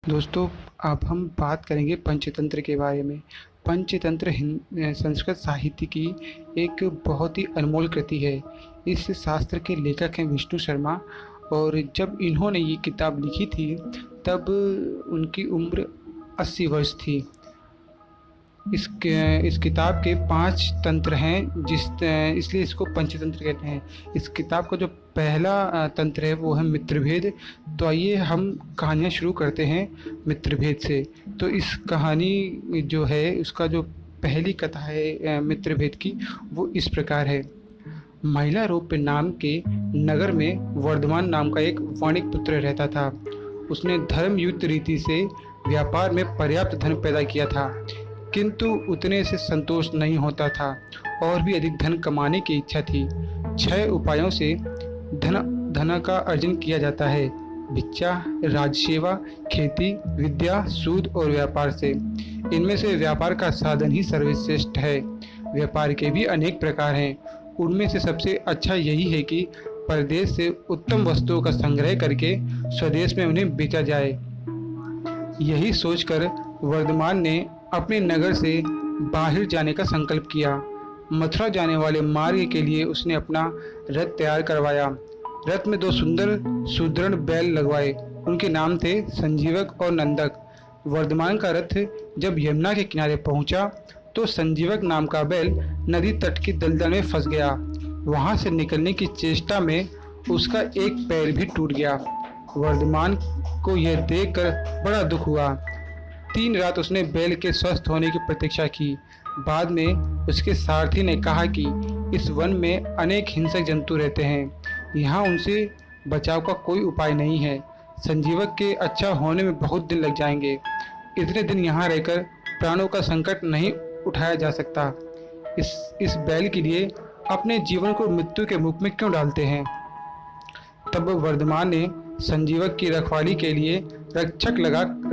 दोस्तों, अब हम बात करेंगे पंचतंत्र के बारे में। पंचतंत्र संस्कृत साहित्य की एक बहुत ही अनमोल कृति है। इस शास्त्र के लेखक हैं विष्णु शर्मा। और जब इन्होंने ये किताब लिखी थी तब उनकी उम्र 80 वर्ष थी। इस किताब के 5 तंत्र हैं, इसलिए इसको पंचतंत्र कहते हैं। इस किताब का जो पहला तंत्र है वो है मित्रभेद। तो आइए हम कहानियाँ शुरू करते हैं मित्रभेद से। तो इस कहानी जो है उसका जो पहली कथा है मित्रभेद की, वो इस प्रकार है। महिलारोप्य नाम के नगर में वर्धमान नाम का एक वाणिक पुत्र रहता था। उसने धर्मयुक्त रीति से व्यापार में पर्याप्त धन पैदा किया था, किंतु उतने से संतोष नहीं होता था और भी अधिक धन कमाने की इच्छा थी। 6 उपायों से धन का अर्जन किया जाता है: भिक्षा, राजसेवा, खेती, विद्या, सूद और व्यापार से। इनमें से व्यापार का साधन ही सर्वश्रेष्ठ है। व्यापार के भी अनेक प्रकार हैं। उनमें से सबसे अच्छा यही है कि परदेश से उत्तम वस्तुओं का संग्रह करके स्वदेश में उन्हें बेचा जाए। यही सोचकर वर्धमान ने अपने नगर से बाहर जाने का संकल्प किया। मथुरा जाने वाले मार्ग के लिए उसने अपना रथ तैयार करवाया। रथ में 2 सुंदर सुदृढ़ बैल लगवाए। उनके नाम थे संजीवक और नंदक। वर्धमान का रथ जब यमुना के किनारे पहुंचा तो संजीवक नाम का बैल नदी तट की दलदल में फंस गया। वहां से निकलने की चेष्टा में उसका एक पैर भी टूट गया। वर्धमान को यह देखकर बड़ा दुख हुआ। 3 रात उसने बैल के स्वस्थ होने की प्रतीक्षा की। बाद में उसके सारथी ने कहा कि इस वन में अनेक हिंसक जंतु रहते हैं, यहाँ उनसे बचाव का कोई उपाय नहीं है। संजीवक के अच्छा होने में बहुत दिन लग जाएंगे। इतने दिन यहाँ रहकर प्राणों का संकट नहीं उठाया जा सकता। इस बैल के लिए अपने जीवन को मृत्यु के मुख में क्यों डालते हैं। तब वर्धमान ने संजीवक की रखवाली के लिए रक्षक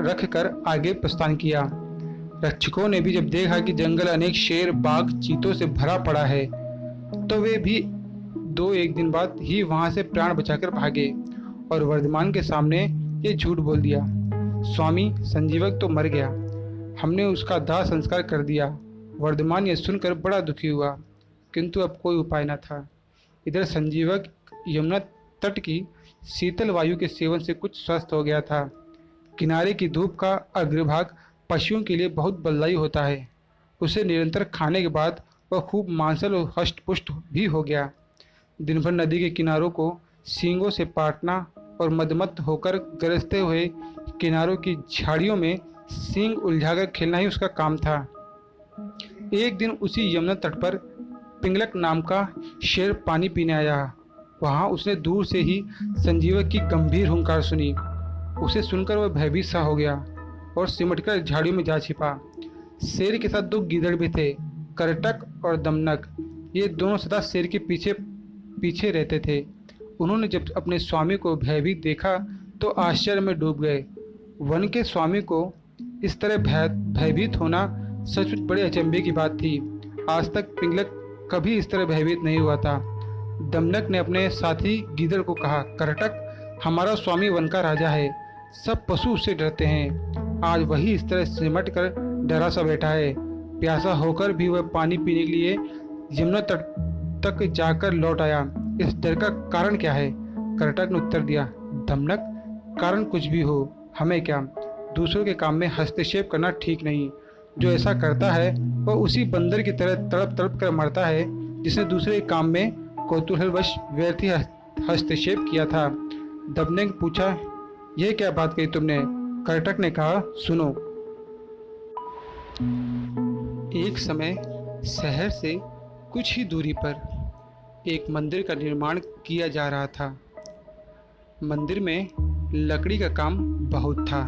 रख कर आगे प्रस्थान किया। रक्षकों ने भी जब देखा कि जंगल अनेक शेर, बाघ, चीतों से भरा पड़ा है तो वे भी 2-1 दिन बाद ही वहां से प्राण बचाकर भागे और वर्धमान के सामने ये झूठ बोल दिया: स्वामी, संजीवक तो मर गया, हमने उसका दाह संस्कार कर दिया। वर्धमान यह सुनकर बड़ा दुखी हुआ, किंतु अब कोई उपाय न था। इधर संजीवक यमुना तट की शीतल वायु के सेवन से कुछ स्वस्थ हो गया था। किनारे की धूप का अग्रभाग पशुओं के लिए बहुत बलदायी होता है। उसे निरंतर खाने के बाद वह खूब मांसल और हष्ट-पुष्ट भी हो गया। दिन भर नदी के किनारों को सींगों से पाटना और मदमस्त होकर गरजते हुए किनारों की झाड़ियों में सींग उलझाकर खेलना ही उसका काम था। एक दिन उसी यमुना तट पर पिंगलक नाम का शेर पानी पीने आया। वहां उसने दूर से ही संजीवक की गंभीर हुंकार सुनी। उसे सुनकर वह भयभीत सा हो गया और सिमटकर झाड़ियों में जा छिपा। शेर के साथ 2 गीदड़ भी थे, करटक और दमनक। ये दोनों सदा शेर के पीछे पीछे रहते थे। उन्होंने जब अपने स्वामी को भयभीत देखा तो आश्चर्य में डूब गए। वन के स्वामी को इस तरह भयभीत होना सचमुच बड़े अचंभे की बात थी। आज तक पिंगलक कभी इस तरह भयभीत नहीं हुआ था। दमनक ने अपने साथी गीदड़ को कहा, करटक, हमारा स्वामी वन का राजा है, सब पशु उससे डरते हैं। आज वही इस तरह सिमट कर डरा सा बैठा है। प्यासा होकर भी वह पानी पीने के लिए यमुना तट तक जाकर लौट आया। इस डर का कारण क्या है? करटक ने उत्तर दिया, दमनक, कारण कुछ भी हो, हमें क्या। दूसरों के काम में हस्तक्षेप करना ठीक नहीं। जो ऐसा करता है वह उसी बंदर की तरह तड़प तड़प कर मरता है जिसने दूसरे काम में कौतूहलवश व्यर्थ हस्तक्षेप किया था। दमनक ने पूछा, यह क्या बात कही तुमने? करटक ने कहा, सुनो। एक समय शहर से कुछ ही दूरी पर एक मंदिर का निर्माण किया जा रहा था। मंदिर में लकड़ी का काम बहुत था,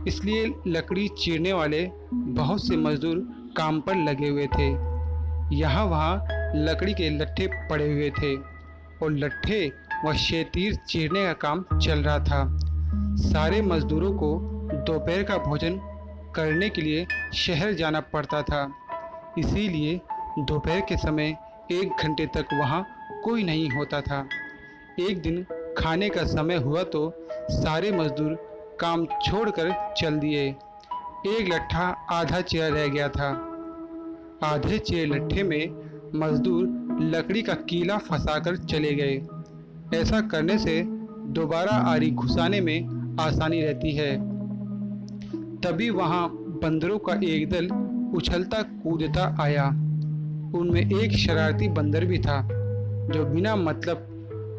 इसलिए लकड़ी चीरने वाले बहुत से मजदूर काम पर लगे हुए थे। यहाँ वहाँ लकड़ी के लट्ठे पड़े हुए थे और लट्ठे व शेतीर चीरने का काम चल रहा था। सारे मजदूरों को दोपहर का भोजन करने के लिए शहर जाना पड़ता था, इसीलिए दोपहर के समय 1 घंटे तक वहाँ कोई नहीं होता था। एक दिन खाने का समय हुआ तो सारे मजदूर काम छोड़कर चल दिए। एक लट्ठा आधा चेयर रह गया था। आधे चेयर लट्ठे में मजदूर लकड़ी का कीला फंसाकर चले गए। ऐसा करने से दोबारा आरी घुसाने में आसानी रहती है। तभी वहां बंदरों का एक दल उछलता कूदता आया। उनमें एक शरारती बंदर भी था जो बिना मतलब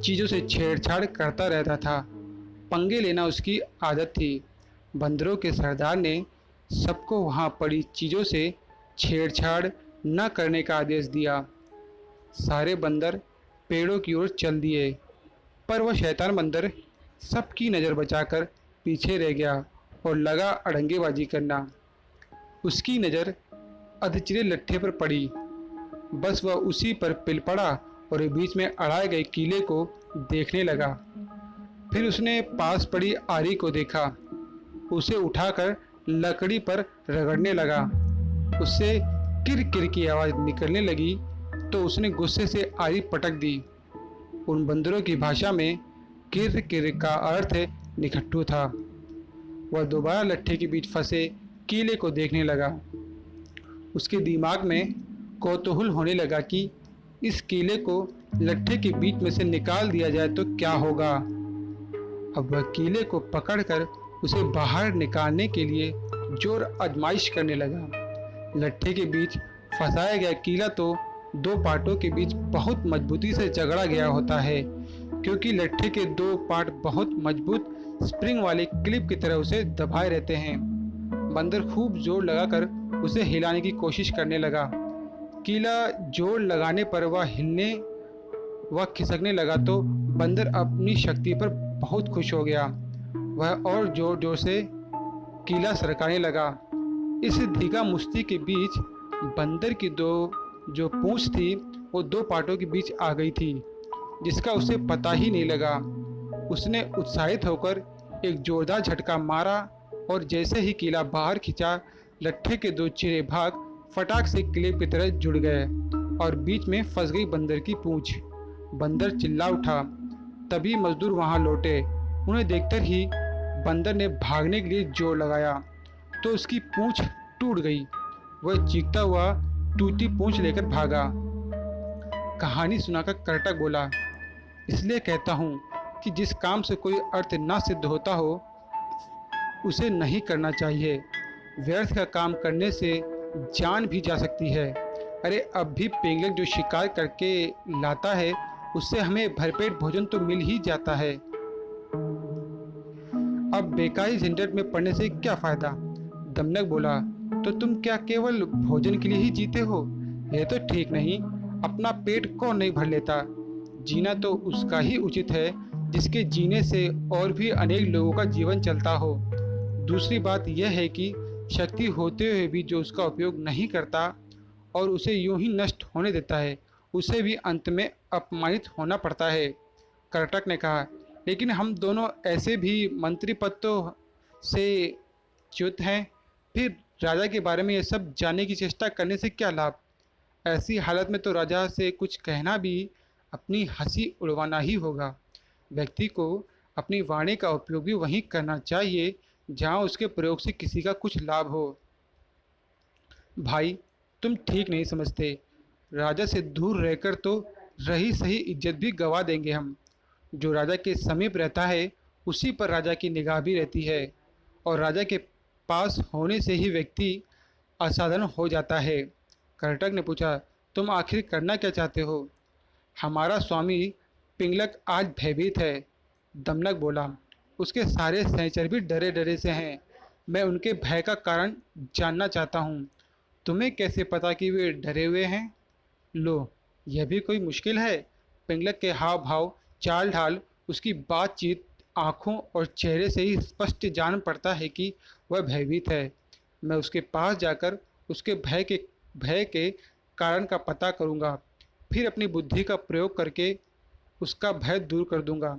चीज़ों से छेड़छाड़ करता रहता था। पंगे लेना उसकी आदत थी। बंदरों के सरदार ने सबको वहां पड़ी चीज़ों से छेड़छाड़ न करने का आदेश दिया। सारे बंदर पेड़ों की ओर चल दिए, पर वह शैतान बंदर सबकी नज़र बचाकर पीछे रह गया और लगा अड़ंगेबाजी करना। उसकी नज़र अधचिरे लट्ठे पर पड़ी। बस वह उसी पर पिल पड़ा और बीच में अड़ाए गए कीले को देखने लगा। फिर उसने पास पड़ी आरी को देखा। उसे उठाकर लकड़ी पर रगड़ने लगा। उससे किर किर की आवाज़ निकलने लगी तो उसने गुस्से से आरी पटक दी। उन बंदरों की भाषा में किर किर का अर्थ निखट्टू था। वह दोबारा लट्ठे के बीच फंसे कीले को देखने लगा। उसके दिमाग में कौतूहल होने लगा कि इस कीले को लट्ठे के बीच में से निकाल दिया जाए तो क्या होगा। अब वह कीले को पकड़कर उसे बाहर निकालने के लिए जोर आजमाइश करने लगा। लट्ठे के बीच फंसाया गया कीला तो दो पार्टों के बीच बहुत मजबूती से जकड़ा गया होता है, क्योंकि लट्ठे के दो पार्ट बहुत मजबूत स्प्रिंग वाले क्लिप की तरह उसे दबाए रहते हैं। बंदर खूब जोर लगाकर उसे हिलाने की कोशिश करने लगा। कीला जोर लगाने पर वह खिसकने लगा तो बंदर अपनी शक्ति पर बहुत खुश हो गया। वह और जोर जोर से कीला सरकाने लगा। इस धीगा मुश्ती के बीच बंदर की जो पूंछ थी वो दो पार्टों के बीच आ गई थी, जिसका उसे पता ही नहीं लगा। उसने उत्साहित होकर एक जोरदार झटका मारा और जैसे ही कीला बाहर खींचा, लट्ठे के दो चिरे भाग फटाक से क्लिप की तरह जुड़ गए और बीच में फंस गई बंदर की पूंछ। बंदर चिल्ला उठा। तभी मजदूर वहां लौटे। उन्हें देखकर ही बंदर ने भागने के लिए जोर लगाया तो उसकी पूंछ टूट गई। वह चीखता हुआ टूटी पूंछ लेकर भागा। कहानी सुनाकर कर्टक बोला, इसलिए कहता हूँ कि जिस काम से कोई अर्थ ना सिद्ध होता हो उसे नहीं करना चाहिए। व्यर्थ का काम करने से जान भी जा सकती है। अरे अब भी पिंगलक जो शिकार करके लाता है उससे हमें भरपेट भोजन तो मिल ही जाता है। अब बेकारी झंझट में पड़ने से क्या फायदा। दमनक बोला, तो तुम क्या केवल भोजन के लिए ही जीते हो? यह तो ठीक नहीं। अपना पेट कौन नहीं भर लेता। जीना तो उसका ही उचित है जिसके जीने से और भी अनेक लोगों का जीवन चलता हो। दूसरी बात यह है कि शक्ति होते हुए भी जो उसका उपयोग नहीं करता और उसे यूं ही नष्ट होने देता है, उसे भी अंत में अपमानित होना पड़ता है। कर्टक ने कहा, लेकिन हम दोनों ऐसे भी मंत्री पद तो से च्युत हैं। फिर राजा के बारे में ये सब जानने की चेष्टा करने से क्या लाभ। ऐसी हालत में तो राजा से कुछ कहना भी अपनी हंसी उड़वाना ही होगा। व्यक्ति को अपनी वाणी का उपयोग भी वहीं करना चाहिए जहां उसके प्रयोग से किसी का कुछ लाभ हो। भाई, तुम ठीक नहीं समझते। राजा से दूर रहकर तो रही सही इज्जत भी गंवा देंगे हम। जो राजा के समीप रहता है उसी पर राजा की निगाह भी रहती है, और राजा के पास होने से ही व्यक्ति असाधारण हो जाता है। कर्टक ने पूछा, तुम आखिर करना क्या चाहते हो? हमारा स्वामी पिंगलक आज भयभीत है। दमनक बोला, उसके सारे सहचर भी डरे डरे से हैं। मैं उनके भय का कारण जानना चाहता हूँ। तुम्हें कैसे पता कि वे डरे हुए हैं? लो, यह भी कोई मुश्किल है। पिंगलक के हाव भाव, चाल ढाल, उसकी बातचीत, आँखों और चेहरे से ही स्पष्ट जान पड़ता है कि वह भयभीत है। मैं उसके पास जाकर उसके भय के कारण का पता करूँगा, फिर अपनी बुद्धि का प्रयोग करके उसका भय दूर कर दूँगा।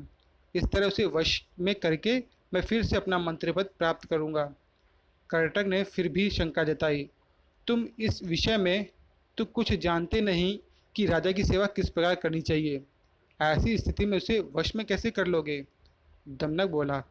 इस तरह उसे वश में करके मैं फिर से अपना मंत्रिपद प्राप्त करूँगा। कर्टक ने फिर भी शंका जताई, तुम इस विषय में तो कुछ जानते नहीं कि राजा की सेवा किस प्रकार करनी चाहिए। ऐसी स्थिति में उसे वश में कैसे कर लोगे? दमनक बोला,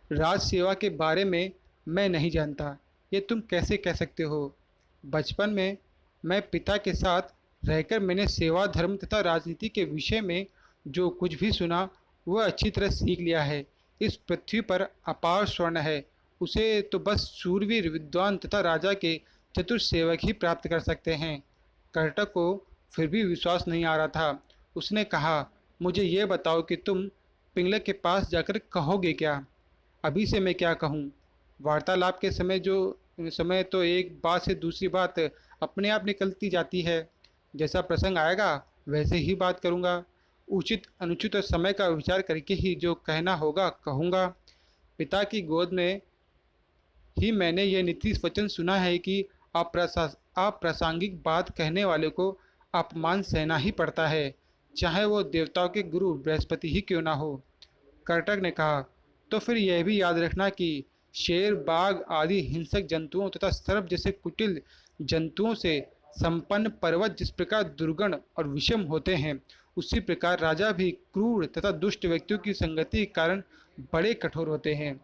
राज सेवा के बारे में मैं नहीं जानता, ये तुम कैसे कह सकते हो? बचपन में मैं पिता के साथ रहकर मैंने सेवा, धर्म तथा राजनीति के विषय में जो कुछ भी सुना, वह अच्छी तरह सीख लिया है। इस पृथ्वी पर अपार स्वर्ण है, उसे तो बस शूरवीर, विद्वान तथा राजा के चतुर सेवक ही प्राप्त कर सकते हैं। कर्टक को फिर भी विश्वास नहीं आ रहा था। उसने कहा, मुझे ये बताओ कि तुम पिंगलक के पास जाकर कहोगे क्या? अभी से मैं क्या कहूँ? वार्तालाप के समय तो एक बात से दूसरी बात अपने आप निकलती जाती है। जैसा प्रसंग आएगा वैसे ही बात करूँगा। उचित अनुचित और समय का विचार करके ही जो कहना होगा कहूँगा। पिता की गोद में ही मैंने यह नीति वचन सुना है कि अप्रासंगिक बात कहने वाले को अपमान सहना ही पड़ता है, चाहे वो देवताओं के गुरु बृहस्पति ही क्यों ना हो। कर्टक ने कहा, तो फिर यह भी याद रखना कि शेर, बाघ आदि हिंसक जंतुओं तथा सर्प जैसे कुटिल जंतुओं से संपन्न पर्वत जिस प्रकार दुर्गण और विषम होते हैं, उसी प्रकार राजा भी क्रूर तथा दुष्ट व्यक्तियों की संगति के कारण बड़े कठोर होते हैं,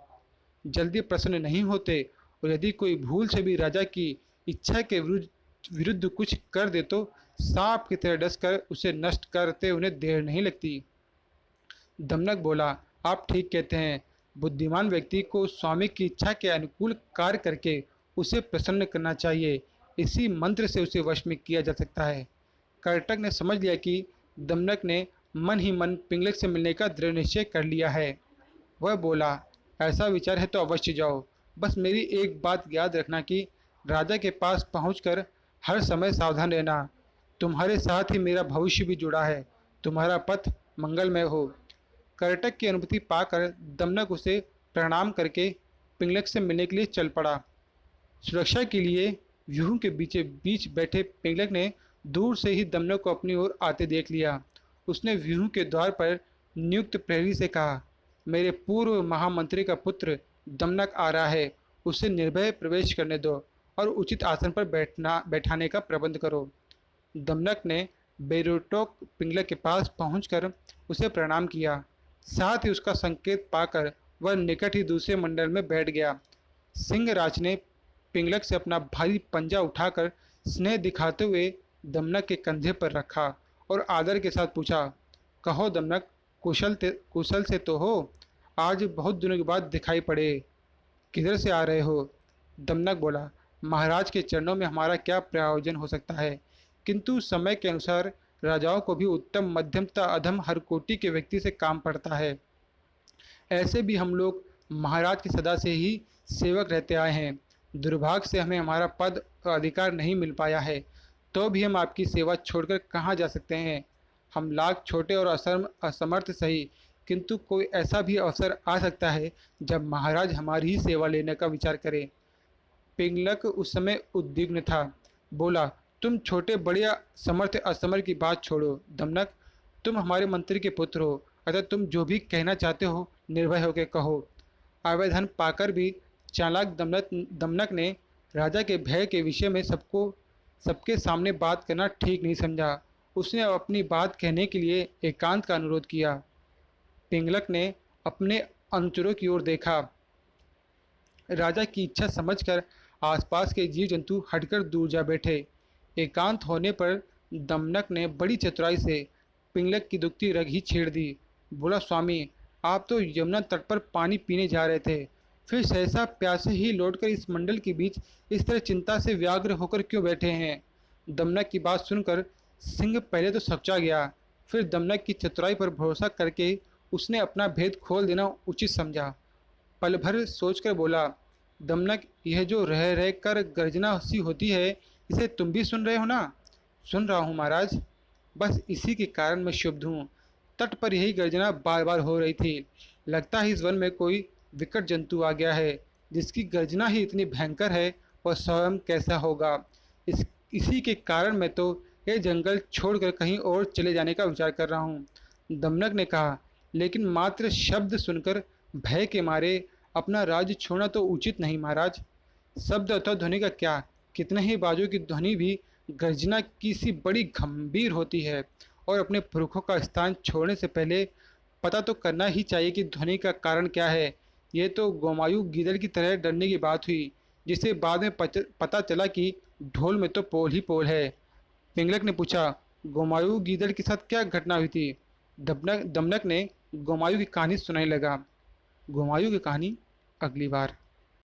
जल्दी प्रसन्न नहीं होते, और यदि कोई भूल से भी राजा की इच्छा के विरुद्ध कुछ कर दे तो सांप की तरह डसकर उसे नष्ट करते उन्हें देर नहीं लगती। दमनक बोला, आप ठीक कहते हैं। बुद्धिमान व्यक्ति को स्वामी की इच्छा के अनुकूल कार्य करके उसे प्रसन्न करना चाहिए। इसी मंत्र से उसे वश में किया जा सकता है। कर्टक ने समझ लिया कि दमनक ने मन ही मन पिंगलक से मिलने का दृढ़ निश्चय कर लिया है। वह बोला, ऐसा विचार है तो अवश्य जाओ। बस मेरी एक बात याद रखना कि राजा के पास पहुंचकर हर समय सावधान रहना। तुम्हारे साथ ही मेरा भविष्य भी जुड़ा है। तुम्हारा पथ मंगलमय हो। कर्टक की अनुमति पाकर दमनक उसे प्रणाम करके पिंगलक से मिलने के लिए चल पड़ा। सुरक्षा के लिए व्यूह के बीचे बीच बैठे पिंगलक ने दूर से ही दमनक को अपनी ओर आते देख लिया। उसने व्यूह के द्वार पर नियुक्त प्रहरी से कहा, मेरे पूर्व महामंत्री का पुत्र दमनक आ रहा है, उसे निर्भय प्रवेश करने दो और उचित आसन पर बैठाने का प्रबंध करो। दमनक ने बेरोटोक पिंगलक के पास पहुंचकर उसे प्रणाम किया। साथ ही उसका संकेत पाकर वह निकट ही दूसरे मंडल में बैठ गया। सिंहराज ने पिंगलक से अपना भारी पंजा उठाकर स्नेह दिखाते हुए दमनक के कंधे पर रखा और आदर के साथ पूछा, कहो दमनक, कुशल से तो हो? आज बहुत दिनों के बाद दिखाई पड़े, किधर से आ रहे हो? दमनक बोला, महाराज के चरणों में हमारा क्या प्रयोजन हो सकता है, किंतु समय के अनुसार राजाओं को भी उत्तम, मध्यम तथा अधम हर कोटि के व्यक्ति से काम पड़ता है। ऐसे भी हम लोग महाराज के सदा से ही सेवक रहते आए हैं। दुर्भाग्य से हमें हमारा पद और अधिकार नहीं मिल पाया है, तो भी हम आपकी सेवा छोड़कर कहाँ जा सकते हैं। हम लाख छोटे और असमर्थ सही, किंतु कोई ऐसा भी अवसर आ सकता है जब महाराज हमारी ही सेवा लेने का विचार करें। पिंगलक उस समय उद्विग्न था। बोला, तुम छोटे बड़े समर्थ असमर्थ की बात छोड़ो दमनक, तुम हमारे मंत्री के पुत्र हो, अतः तुम जो भी कहना चाहते हो निर्भय होकर कहो। आवेदन पाकर भी चालाक दमनक ने राजा के भय के विषय में सबके सामने बात करना ठीक नहीं समझा। उसने अपनी बात कहने के लिए एकांत का अनुरोध किया। पिंगलक ने अपने अनुचरों की ओर देखा। राजा की इच्छा समझकर आसपास के जीव जंतु हटकर दूर जा बैठे। एकांत होने पर दमनक ने बड़ी चतुराई से पिंगलक की दुखती रग ही छेड़ दी। बोला, स्वामी, आप तो यमुना तट पर पानी पीने जा रहे थे, फिर सहसा प्यासे ही लौटकर इस मंडल के बीच इस तरह चिंता से व्याग्र होकर क्यों बैठे हैं? दमनक की बात सुनकर सिंह पहले तो सकुचा गया, फिर दमनक की चतुराई पर भरोसा करके उसने अपना भेद खोल देना उचित समझा। पल भर सोचकर बोला, दमनक, यह जो रह रह कर गर्जना सी होती है, इसे तुम भी सुन रहे हो ना? सुन रहा हूँ महाराज, बस इसी के कारण मैं क्षुब्ध हूँ। तट पर यही गर्जना बार बार हो रही थी। लगता है इस वन में कोई विकट जंतु आ गया है, जिसकी गर्जना ही इतनी भयंकर है, वह स्वयं कैसा होगा। इसी के कारण मैं तो यह जंगल छोड़कर कहीं और चले जाने का विचार कर रहा हूँ। दमनक ने कहा, लेकिन मात्र शब्द सुनकर भय के मारे अपना राज्य छोड़ना तो उचित नहीं महाराज। शब्द अथवा ध्वनि का क्या, कितने ही बाजों की ध्वनि भी गर्जना की सी बड़ी गंभीर होती है, और अपने पुरखों का स्थान छोड़ने से पहले पता तो करना ही चाहिए कि ध्वनि का कारण क्या है। ये तो गोमायू गीदड़ की तरह डरने की बात हुई, जिसे बाद में पता चला कि ढोल में तो पोल ही पोल है। पिंगलक ने पूछा, गोमायू गीदड़ के साथ क्या घटना हुई थी? दमनक दमनक ने गोमायू की कहानी सुनाने लगा। गोमायू की कहानी अगली बार।